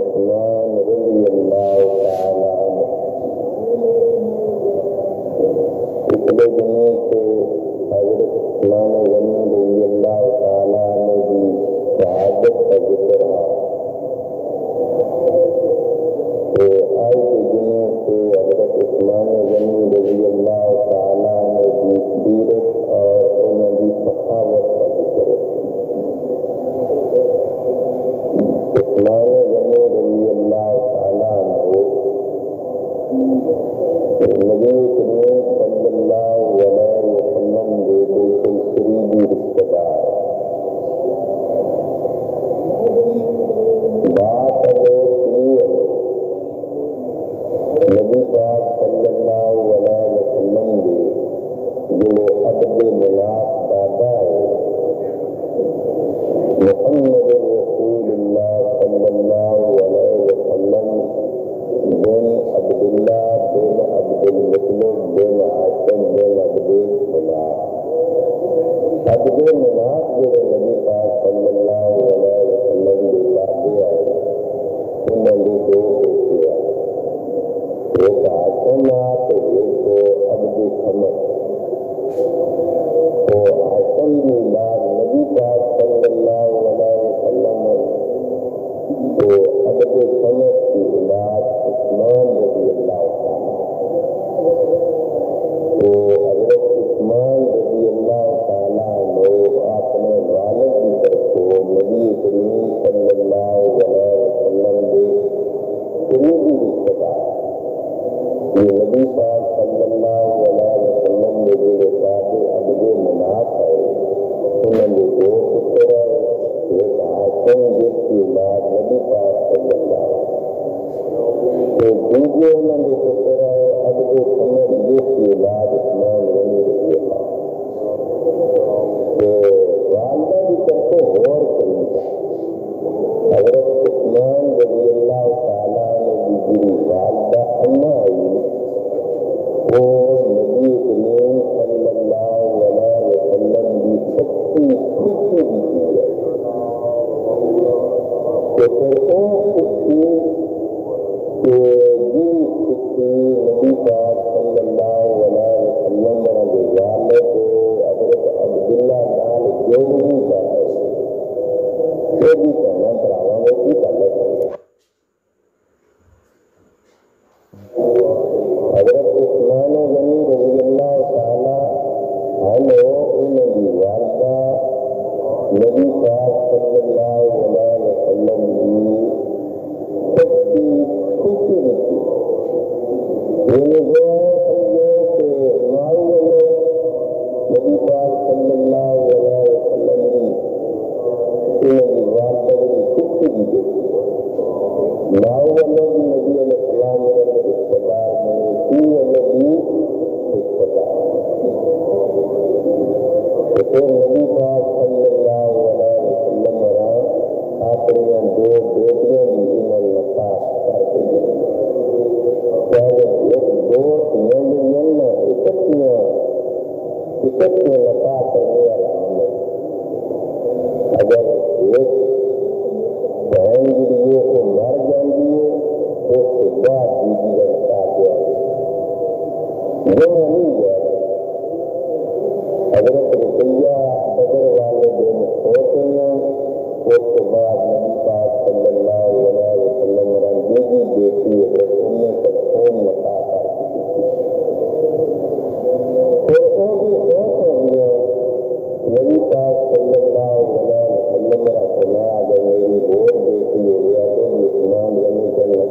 Uthman radiyallahu तो आज के दिनों से हज़रत उस्मान गनी रज़ी अल्लाह ताला ने की सीरत और उनकी सखावत का जिक्र है। उस्मान गनी रज़ी अल्लाह ताला ने नबी करीम सल्लल्लाहु अलैहि वसल्लम के बिल्कुल करीबी रिश्तेदार बात नबी पाक सल्लल्लाहु अलैहि वसल्लम के जो अदब मिलाप दादा है मुहम्मद रसूलुल्लाह सल्लल्लाहु अलैहि वसल्लम बिन अब्दुल्लाह बिन अब्दुल मुत्तलिब बिन हाशिम बिन अब्दुल मुनाफ अब्दुल मुनाफ जो नबी पाक सल्लल्लाहु अलैहि वसल्लम के दादे आए उन्होंने दो बेटे आए, एक हाशिम आप एक अब्दुल समद। तो हाशिम की बात नबी पाक सल्लल्लाहु अलैहि वसल्लम तो अब्दुल समद की बात उस्मान रज़ी अल्लाह ताला। तो हज़रत उस्मान रज़ी अल्लाह ताला ने अपने वालिद की तरफ को नबी करीम सल्लल्लाहु अलैहि वसल्लम के करीबी रिश्तेदार ये नबी पाक सल्लल्लाहु अलैहि वसल्लम ने जो सादे अब्दुल मुनाफ है उन्होंने दो पुत्र है, एक हाशिम जिसकी बात नबी पाक सल्लल्लाहु तो दूसरे उन्होंने पुत्र है अब्दुल समद जिसकी बात उस्मान गनी रज़ी अल्लाह। तो वालदा की तरफ गौर करेंगे हज़रत उस्मान रज़ी अल्लाह ताला ने गुजरी वालदा अम्मा आई वो नबी करीम सल्लल्लाहु अलैहि वसल्लम की सबसे खुशी की चीज है। तो फिर वो खुशी के दिल खुशी नबी पाक सल्लल्लाहु अलैहि वसल्लम के वाले को हज़रत अब्दुल्लाह नाल जोड़नी है ये भी कहना करावांगे की गल है। हज़रत उस्मान गनी रज़ी अल्लाह ताला अन्हु उनकी वालिदा नबी पाक सल्लल्लाहु अलैहि वसल्लम की सबकी खुशी थी। ये जो कि मालूम नबी पाक सल्लल्लाहु अलैहि वसल्लम की उनकी वालिदा की खुशी थी। मालूम नबी अलैहिस्सलाम के रिश्तेदार में नबी रिश्तेदार तो फिर नबी पाक सल्लल्लाहु अलैहि वसल्लम अपनी दो बेटियों की उन्होंने नकाश करके दी। पहले एक दो इकट्ठियां नकाश करने वाला हमने अगर एक बहन गिरी को मर जाएंगी उसके बाद दूसरी का नकाश गया जो नहीं गया। हज़रत रुकैया बदर वाले दिन होते हैं उसके बाद नबी पाक सल्लल्लाहु अलैहि वसल्लम रंगीजी बेटी है उन्हें तक खून नकाश कर फिर वो भी होते हुए नबी पाक सल्लल्लाहु अलैहि वसल्लम का फरमाया अगर मेरी और बेटी हो गया तो उस्मान गनी करना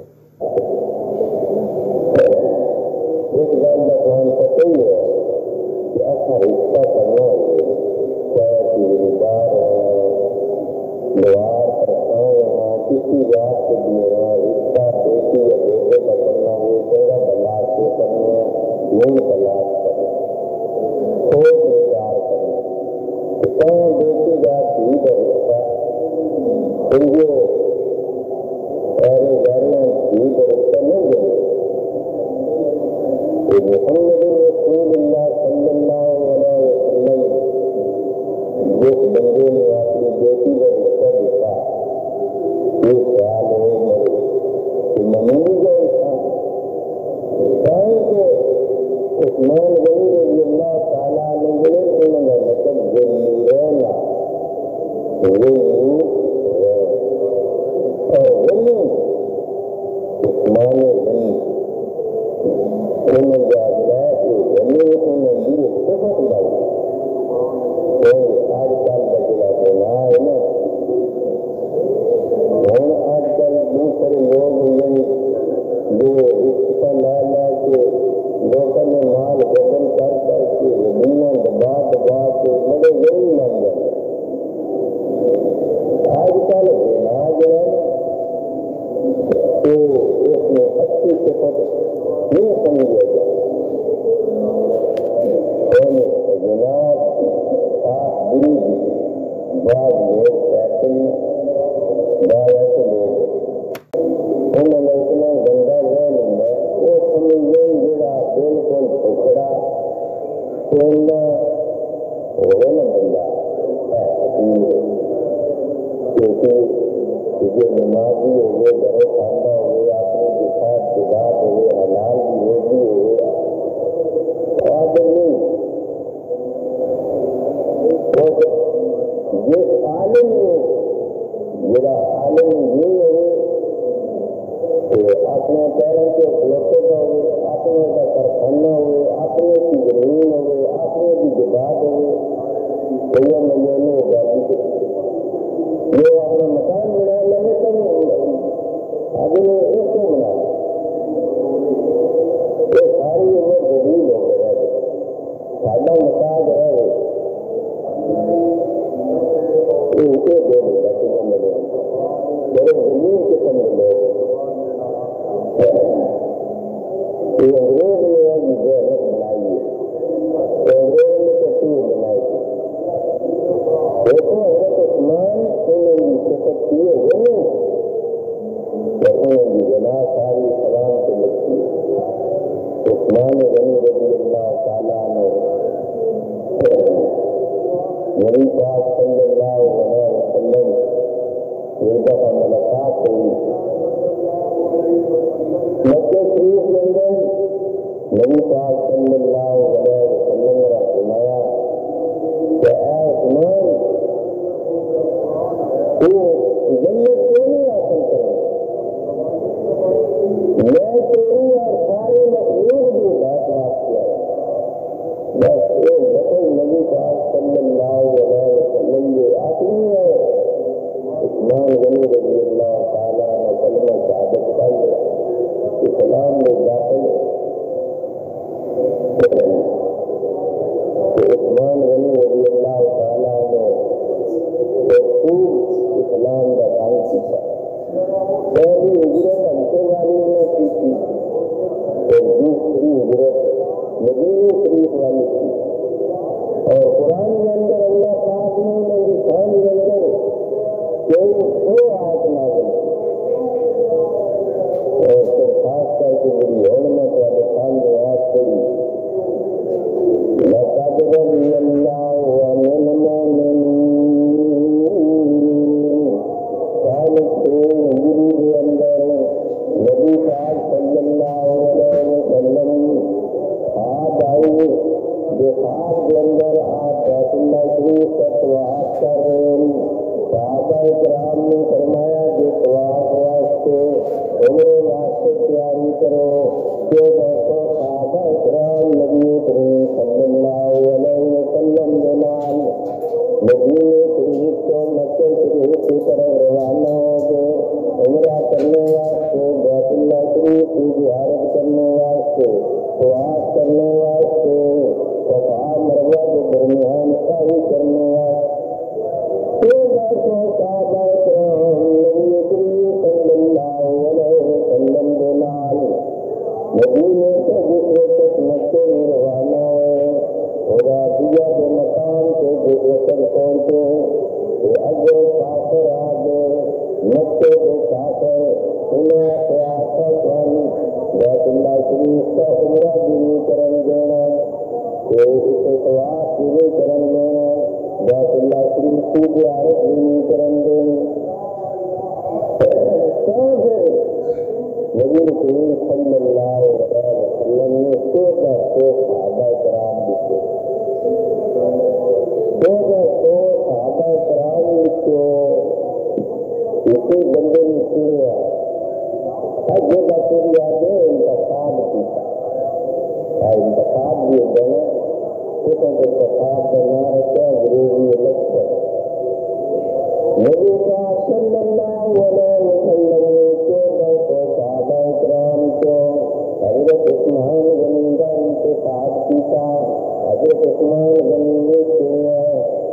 इस बात का ध्यान पता ही है कि अच्छा रिश्ता करना चाहे जिम्मेदार व्यवहार करता है किसी बात के लिए रिश्ता बेटी या बेटे का करना हो तेरा बलाक से करना यूं बलाक करना खोज विचार करना कौन बेटी बात ही का रिश्ता समझो अरे जाने ही का रिश्ता नहीं है। मुहम्मद रसूलुल्लाह सल्लल्लाहु अलैहि वसल्लम जिस बंदे ने अपनी बेटी का रिश्ता दिया ये ख्याल हो मेरे कि मामूली का इंसान उस्मान गनी रज़ी अल्लाह ताला ने उन्होंने मतलब रहना और उस्मान गनी उन्हें जागरा गनी उन्हें दिए बहुत बात आजकल बदला देना है ना और आजकल दूसरे लोग जो इसका लाला के लोगों ने माल गबन कर करके दुनिया दबा दबा के बड़े यही लग गए आजकल नाज है तो इसमें अच्छी सिफत नहीं समझा जाए जनाब आप बुरी बाद लोग कहते हैं बाया के लोग उन्होंने इतना गंदा जहन है वो समझे जरा बिल्कुल टुकड़ा सोना हो ना बंदा क्योंकि जो नमाजी हो गए घरों खाना हो गए आपने जिसात जिबात हो गए हलाल की रोटी हो गया आदमी जिस आलम में जरा आलम ये हो अपने पैरों के खिलौते का हो अपने का कारखाना हो अपने की जमीन हो अपने की जिबात हो भैया महीने होगा ये अपना मकान बना लगे तब आदमी इसको बना ये सारी उम्र जमीन हो गया सादा मकान है इनके दो मिला बड़े जमीन के समझ लो ये अंग्रेज ने जहमत बनाई है अंग्रेज ने तस्वीर बनाई देखो हजरत उस्मान उन्होंने सिफत किए गए तो उन्होंने जना सारी सलाम से लगती उस्मान गनी रज़ी अल्लाह ताला ने नबी पाक सल्लल्लाहु अलैहि वसल्लम एक दफा मुलाकात हुई मक्के शरीफ के अंदर नबी पाक सल्लल्लाहु अलैहि वसल्लम ने फरमाया कि ऐ उस्मान तू जन्नत क्यों नहीं हासिल करेगा मैं तेरी और सारे मखलूक की बात किया बस एक नकल नबी पाक सल्लल्लाहु अलैहि वसल्लम के आखिरी है उस्मान गनी रज़ी अल्लाह ताला ने कलमा शहादत पढ़ इस्लाम में दाखिल उस्मान गनी रज़ी अल्लाह ताला ने खूब इस्लाम का काम किया पहली हिजरत हमसे वाली ने की थी और दूसरी हिजरत मदीना शरीफ वाली थी और कुरान के अंदर अल्लाह पाक ने हिंदुस्तान के अंदर कोई दो आयत नाज़िल और फिर खास करके मेरी औलमा को खान ने आयत पढ़ी लक़द रज़ियल्लाहु अनिल मुमिनीन साल के हिजरी के अंदर नबी पाक सल्लल्लाहु अलैहि वसल्लम आप आए बेखाब के अंदर आप बैतुल्लाह शरीफ का तवाफ कर रहे हैं सहाबा इकराम ने फरमाया जो तवाफ वास्ते उम्रे वास्ते तैयारी करो जो देखो सहाबा इकराम नबी करीम सल्लल्लाहु अलैहि वसल्लम के नाल मदीने शरीफ को मक्के शरीफ की तरफ रवाना हो गए उम्रा करने वास्ते बैतुल्लाह शरीफ की ज़ियारत करने वास्ते तवाफ करने वास्ते सफा मरवा के दरमियान सही करने वास्ते देखो सहाबा इकराम नबी करीम सल्लल्लाहु अलैहि वसल्लम के नाल मदीने से जिस वक्त मक्के में रवाना हुए हुदैबिया के मकाम से जिस वक्त पहुंचे अगे काफिर आ गए मक्के के काफिर उन्हें प्रयासन बैतुल्लाह शरीफ का उम्रा भी नहीं करन देना इसे तवाफ भी नहीं करन देना बैतुल्लाह शरीफ की ज़ियारत भी नहीं करन देनी तो फिर नबी करीम सल्लल्लाहु अलैहि वसल्लम ने 1400 सहाबा इकराम लिखे 1400 सहाबा इकराम लिखे इसी बंदे ने सुनिया ये बैक्टीरिया जो इंतखाब पीता इंतखाब भी बने तो इंतखाब बना रखा जरूरी लगता है। नबी का सल्लल्लाहु अलैहि वसल्लम के बैठे साहबा इकराम को हजरत उस्मान गनी का इंतखाब पीता। हजरत उस्मान गनी ने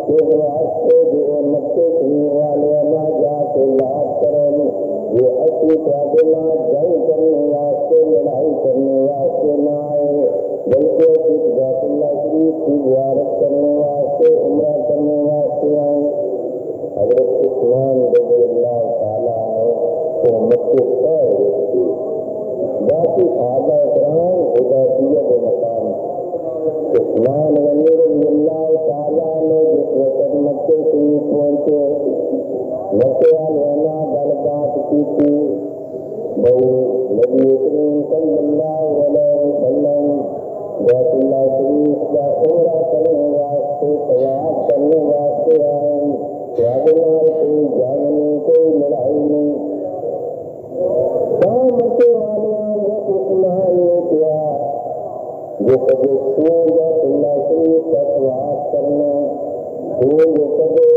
के वास्ते जो मक्के सुनने वाले ना जाके लाभ करें, ये अच्छी प्रार्थना जंग करने वास्ते लड़ाई करने वास्ते ना आए, बल्कि बैतुल्लाह शरीफ की ज़ियारत करने वास्ते उम्रा करने वास्ते आए। हज़रत उस्मान रज़ियल्लाहु ताला तो मक्के पैर रखते, बाकी सहाबा इकराम हुदैबिया के मकाम उस्मान गनी रज़ियल्लाहु ताला ने जिस वक़्त मक्के शरीफ पहुंचे, मक्के वाले ना बात की थी बहु नबी करीम सल्लल्लाहु अलैहि वसल्लम बैतुल्लाह शरीफ का उम्रा करने वास्ते तवाफ करने वास्ते आए। कोई जंग नहीं, कोई लड़ाई नहीं। मक्के वाले उस्मान ने किया जो कभी बैतुल्लाह शरीफ का तवाफ करना, जो कभी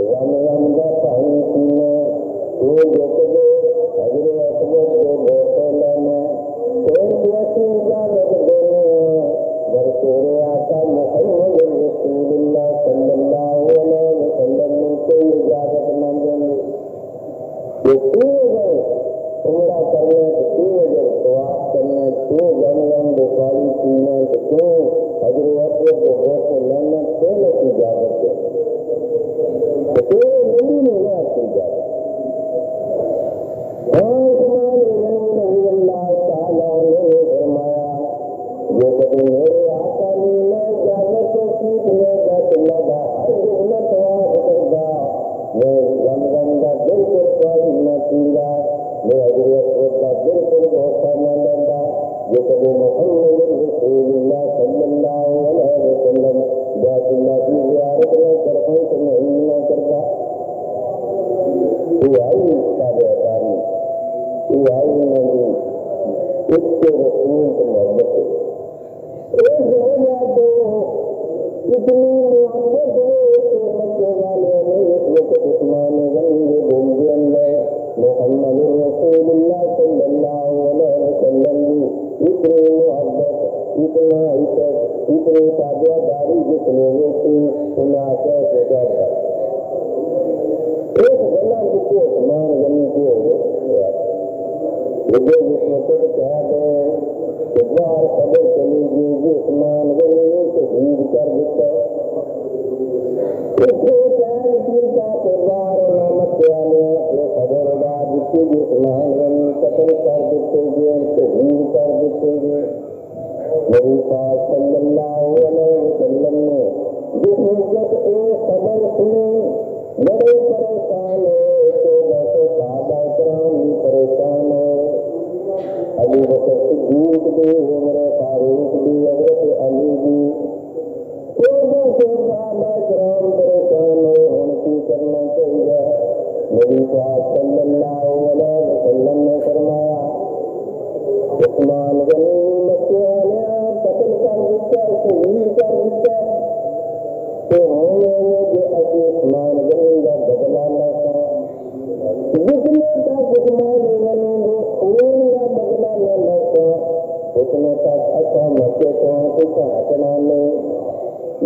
रम का पानी पीना, जो कभी हजरत अकबर के बोतल लेना, कोई ऐसी इजाजत देने घर तेरे आका मुहम्मद रसूलुल्लाह सल्लल्लाहु अलैहि वसल्लम ने कोई इजाजत न देने। ये क्यों गए उम्रा करने, तो क्यों जब तवाफ करने, क्यों गम बुखारी पीने, तो क्यों हजरत अकबर के बोतल लेना, क्यों नहीं इजाजत देने, तो क्यों नहीं आती इजाजत। जो कभी मेरे आका ने इजाजत को सीख लेगा तो लगा हर न तवाफ करदा, मैं रमजान का बिल्कुल पानी न पीगा, मैं हजरत का बिल्कुल भरोसा न लेगा। जो कभी मुहम्मद रसूलुल्लाह सल्लल्लाहु अलैहि वसल्लम बैतुल्लाह की ज़ियारत न करता तो नहीं न करता। आई इसका व्यापारी, आई नहीं उसके रसूल की मोहब्बत है। इतनी मोहब्बत मक्के वाले ने इस वक्त उस्मान गनी बोल मोहम्मद रसूलुल्लाह सल्लल्लाहु अलैहि वसल्लम की इतनी मोहब्बत, इतना इज्जत, इतनी ताबियादारी जिस लोगों की सुना कैसे करता। एक गला जिसको उस्मान गनी के मुझे जिस वक्त कहा गए बाहर खबर चली गई कि उस्मान गनी ने शहीद कर दिया। मक्के वाले खबर बाद उस्मान गनी कत्ल कर देते गए, शहीद कर देते गए। नबी पाक सल्लल्लाहु अलैहि वसल्लम ने जिस वक्त एक खबर सुनी बड़े परेशान हुए, तो बसे सहाबा इकराम भी परेशान हुए। अबू बकर सिद्दीक भी, उमर फारूक भी, हजरत अली भी, सहाबा इकराम परेशान हुए, उनकी करना चाहिए। नबी पाक सल्लल्लाहु अलैहि वसल्लम ने फरमाया उस्मान गनी मक्के वाले कत्ल कर दिया, शहीद कर दिया, तो जो अभी उस्मान गनी का बदला लेता जितने तक उस्मान गनी खून का बदला न लेता उतने तक अच्छा मक्के को पहुंचना नहीं,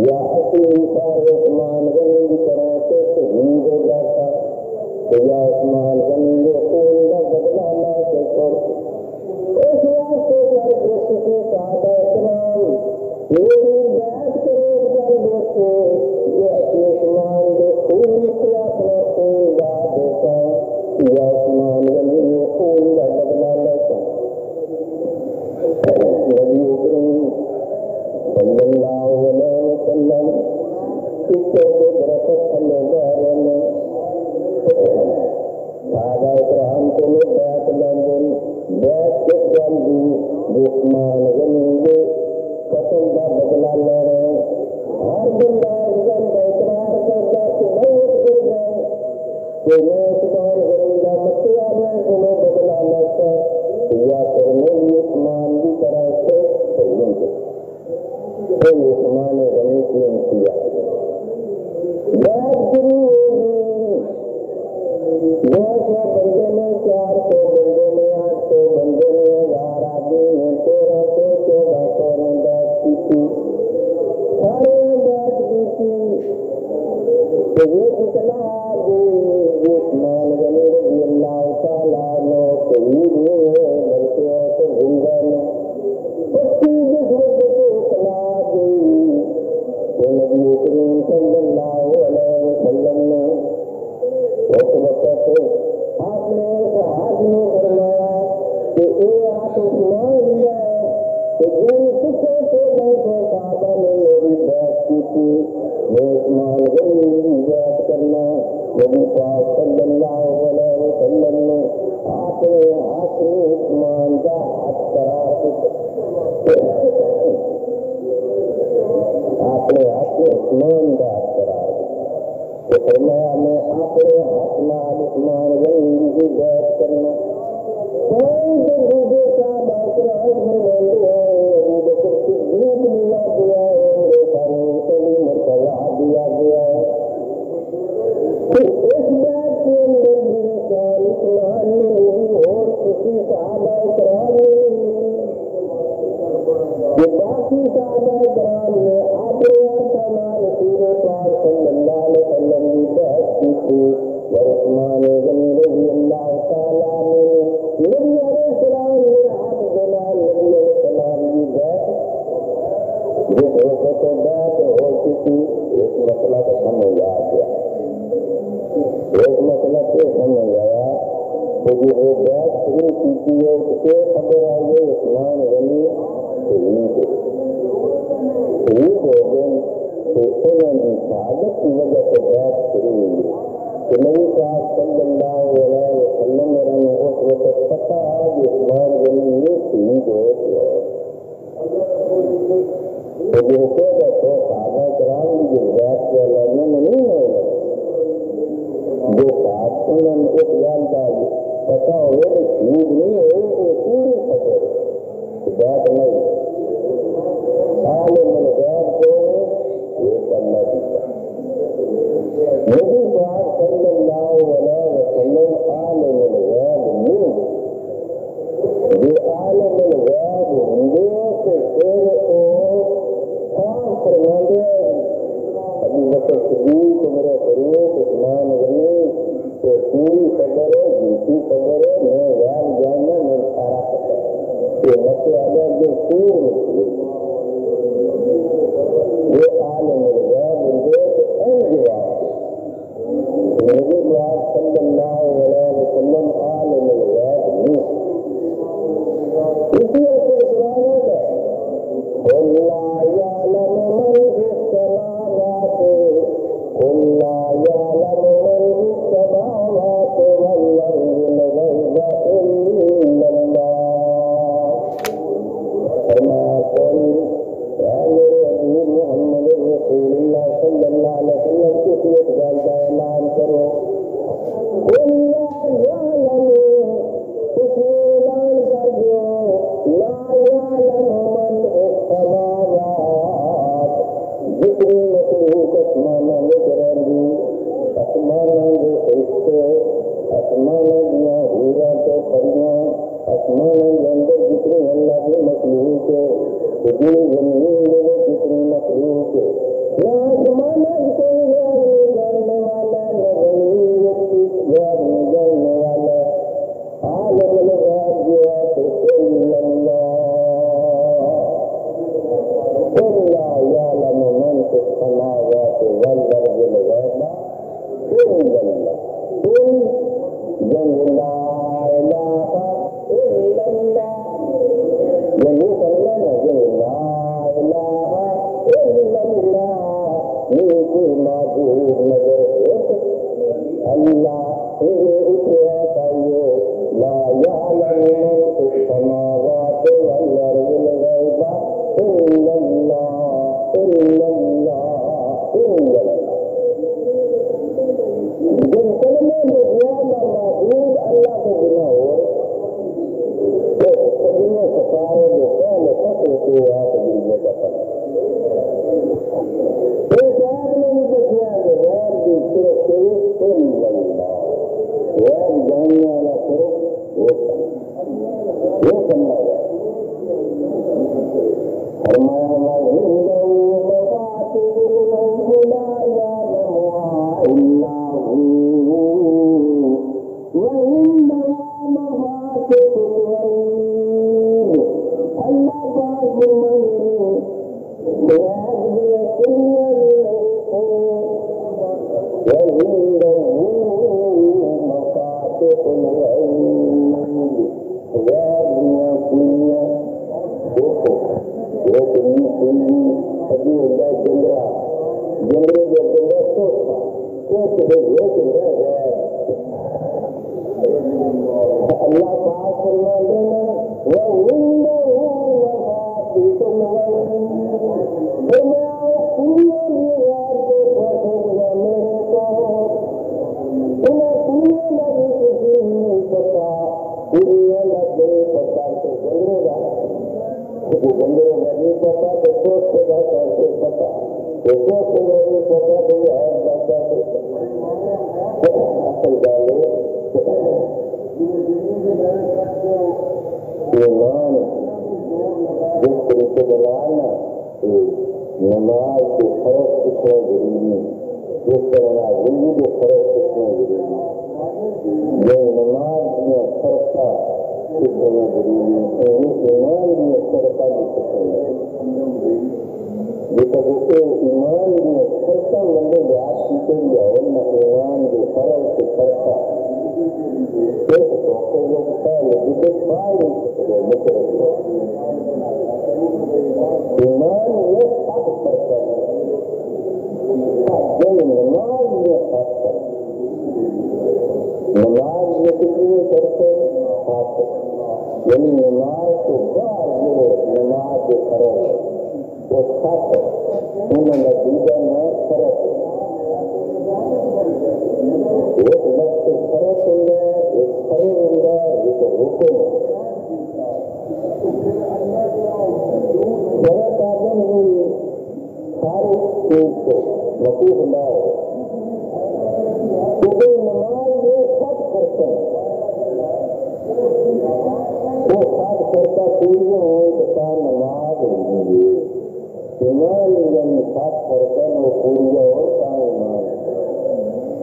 या असली सारे उस्मान गनी की तरह से शहीद हो जाता, तो या उस्मान गनी के खून का बदला न सकता। इस वास्ते कर उसके सहाबा इकराम मेरी बात करो कर दोस्तों, ये उस्मान के खून से अपना खून गा देता, या उस्मान गनी के खून का बदला लेता। नबी करीम सल्लल्लाहु अलैहि वसल्लम किसको के दरख्त थल्ले गए में सहाबा इकराम को लोग बैत लंदन बैत के जल्दी उस्मान गनी के कत्ल का बदला ले रहे हैं। हर बंदा का इकरार करता कि मैं एक दिन गए कि मैं स्नान करूंगा मत्या में उन्हें बदला लगता या करने लिए समान की तरह से चाहिए तो ये समान रहने की किया बात शुरू होगी 200 बंदे में 400 बंदे में 800 बंदे में 1000 आदमी में 1300 1400 ने बात की थी सारे बात की थी तो ये इतना आगे मान गने रजी अल्लाह ताला नो शहीद हुए बल्कि ऐसे जिंदन पत्ती दुख को कला गई तो नबी करीम सल्लल्लाहु अलैहि वसल्लम ने उस वक्त आपने हाथ में फरमाया कि ये आप मान लिया कि जिन कुत्ते से बैठे साहबा ने मेरी बात की थी मैं उस्मान गनी की बात करना नबी पाक सल्लल्लाहु अलैहि वसल्लम ने आपने हाथ में उस्मान का हाथ करा आपने हाथ में उस्मान का हाथ करा तो फरमाया मैं अपने हाथ में उस्मान गनी की बात करना कोई दूसरे का बात रहा है सिद्दीक मिला दिया है मेरे फारूक को भी मर्तबा दिया गया है तो इस बात के अंदर मेरे ख्याल उस्मान ने नहीं और किसी सहाबा कराम ने ये बाकी सहाबा कराम ने अपने सामान रसूल पाक सल्लल्लाहु अलैहि वसल्लम की बात की थी और उस्मान गनी रज़ी अल्लाह ताला ने नबी अलैहिस्सलाम ने हाथ देना नबी अलैहिस्सलाम की बात जिस वक्त बात हो चुकी एक मसला तो समझ आ गया एक मसला से समझ आया तो जो बात शुरू की है उससे खबर आ गई उस्मान गनी शहीद हो गए तो उन्होंने शहादत की वजह से बात शुरू हुई कि नबी पाक सल्लल्लाहु अलैहि वसल्लम ने उस वक्त पता कि उस्मान गनी ये शहीद हो गया तो जो होगा तो सहाबा कराम की जो बात के लड़ने में नहीं होगा जो साथ उन्होंने एक जान का पता हो तो शहीद नहीं हो वो पूरी खबर बात नहीं आलिम गैब को एक अल्लाह की नबी पाक सल्लल्लाहु अलैहि वसल्लम आलिम गैब नहीं ये आलिम गैब होंगे तो फिर वो खास फरमाते अभी बकर सिद्दीक मेरे फरूक उस्मान गनी तो पूरी खबर है झूठी खबर है मैं याद जानना मैं सारा पता ये मसला जो पूर्ण ये आलिम गैब होंगे तो अनगियाब नबी पाक सल्लल्लाहु अलैहि वसल्लम आलिम गैब नहीं इसलिए कुरान है अल्लाह यालम मन फिस समावात अल्लाह यालम मन फिस समावात वल अर्ज़ गैब इल्लल्लाह फरमाया या मेरे हबीब मोहम्मद रसूलुल्लाह सल्लल्लाहु अलैहि वसल्लम की एक बात का ऐलान करो अल्लाह यालम इसमें ऐलान कर दो ला यालम मन फिस समावात जितनी मखलूक आसमानों में रहेंगी आसमानों के फरिश्ते आसमानों दियां हूरां ते परियां आसमानों के अंदर जितनी अल्लाह की मखलूक है जितनी जमीन में जितनी मखलूक है न आसमानों से गैर में जानने वाला न जमीन की गैर में जानने वाला आलिम गैब जो है तो अल्लाह यालम मन फिस समावात वल अर्ज़ गैब इल्लल्लाह जन ला इलाहा इल्लल्लाह जन कलमा ना जन ला इलाहा इल्लल्लाह ये कोई माबूद नजर अल्लाह ये उतरा पाइयो ला यालम मन फिस समावात वल अर्ज़ गैब इल्लल्लाह इल्लल्लाह इल्लल्लाह जिन कलमे सारे जो पहले फक्र से आप गिरने का पड़ा एक आदमी ने किया कि गैर भी सिर्फ कोई बनना गैर जानने वाला करो वो करना है फरमाया नमाज के फर्क कितने जरूरी जिस तरह जिंदगी के फर्क कितने जरूरी ये नमाज में फर्क कितने जरूरी ईमान में फर्क जिससे ईमान में फर्क मंदिर व्यास की ईमान के फर्क से फर्क एक तो लोग पहले जिसे पाए मुख्य ईमान ये सब फर्क है नमाज में खास कर नमाज में कितने करते खास यानी नमाज को बार जो नमाज के फर्क वो खास उन्हें नतीजा में फर्क एक वक्त फर्क होगा एक फर्क होगा एक हुक्म गलत आदम हुई सारे चीज को वकूफ ना हो क्योंकि नमाज में सब करते हैं वो सब करता पूरी हो तो नमाज होगी ईमान यानी सब करते हैं वो पूरी हो ईमान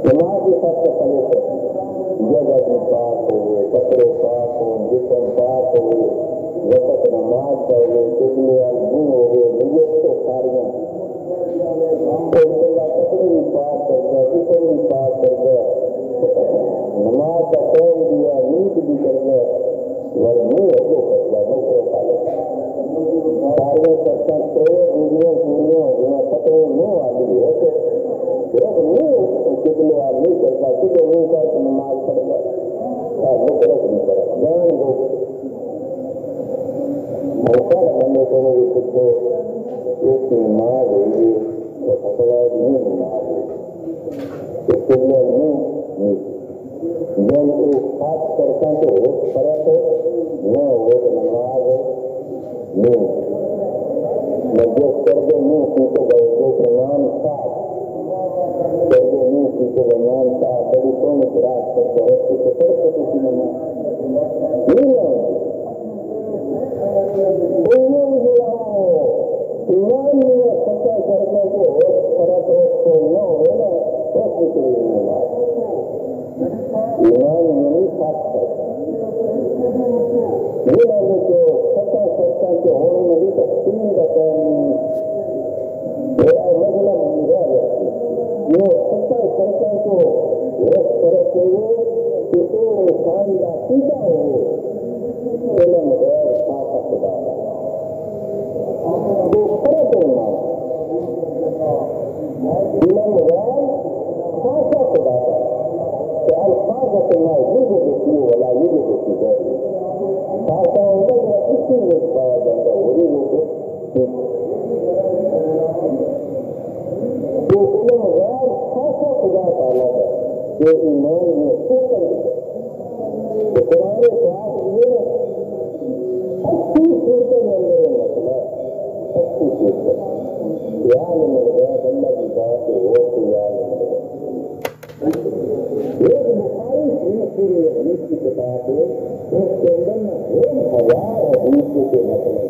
नमाज के साथ चले जगह भी पाक हो कपड़े पाक हो जिसम पाक हो वक्त नमाज पढ़े कितने आदमी हो गए नियत तो सारियां कपड़े भी पाक कर गए जिसम भी पाक कर गए नमाज का टैग दिया नींद भी कर गए और मुंह हो गया दूसरे साले सारे करता तो वीडियो पूरियों बिना कपड़े मुंह आदि होते सिर्फ मुंह कितने आदमी करता कितने मुंह का नमाज पढ़ गए मुकरस भी करा जान हो ऐसा बंदे को भी कुछ एक नमाज होगी तो फतवा नहीं नमाज इसके लिए नहीं जब एक खास करता तो फर्क न हो नमाज नहीं जो करके मुंह पीछे गए जो प्रमाण साथ करके मुंह पीछे प्रमाण साथ कभी कौन रात करते हैं किसी तरह से किसी में नहीं ईमान में सच्चा करने को फर्क तो न हो ना ईमान नहीं खास करता ये वाले जो सच्चा करता के होने में भी तकसीम रहता है मेरा मतलब ये सच्चा करता को रख करते हुए किसी इंसान का सीधा हो इलम गैर खासा खुदा जो फर्क होना इलम गैर खासा खुदा कि अल्फाज अपना ये जो देखिए वाला ये जो देखिए खासा होगा या किसी में पाया जाएगा वही लोग जो इलम गैर खासा खुदा का अलग है जो ईमान में तो कुरान पाक ये 80 पूछे याद मिल गया बंदा की बात हो तो याद एक बुखारी पूरी हदीस की किताब है उसके अंदर में 1000 हदीसों के मतलब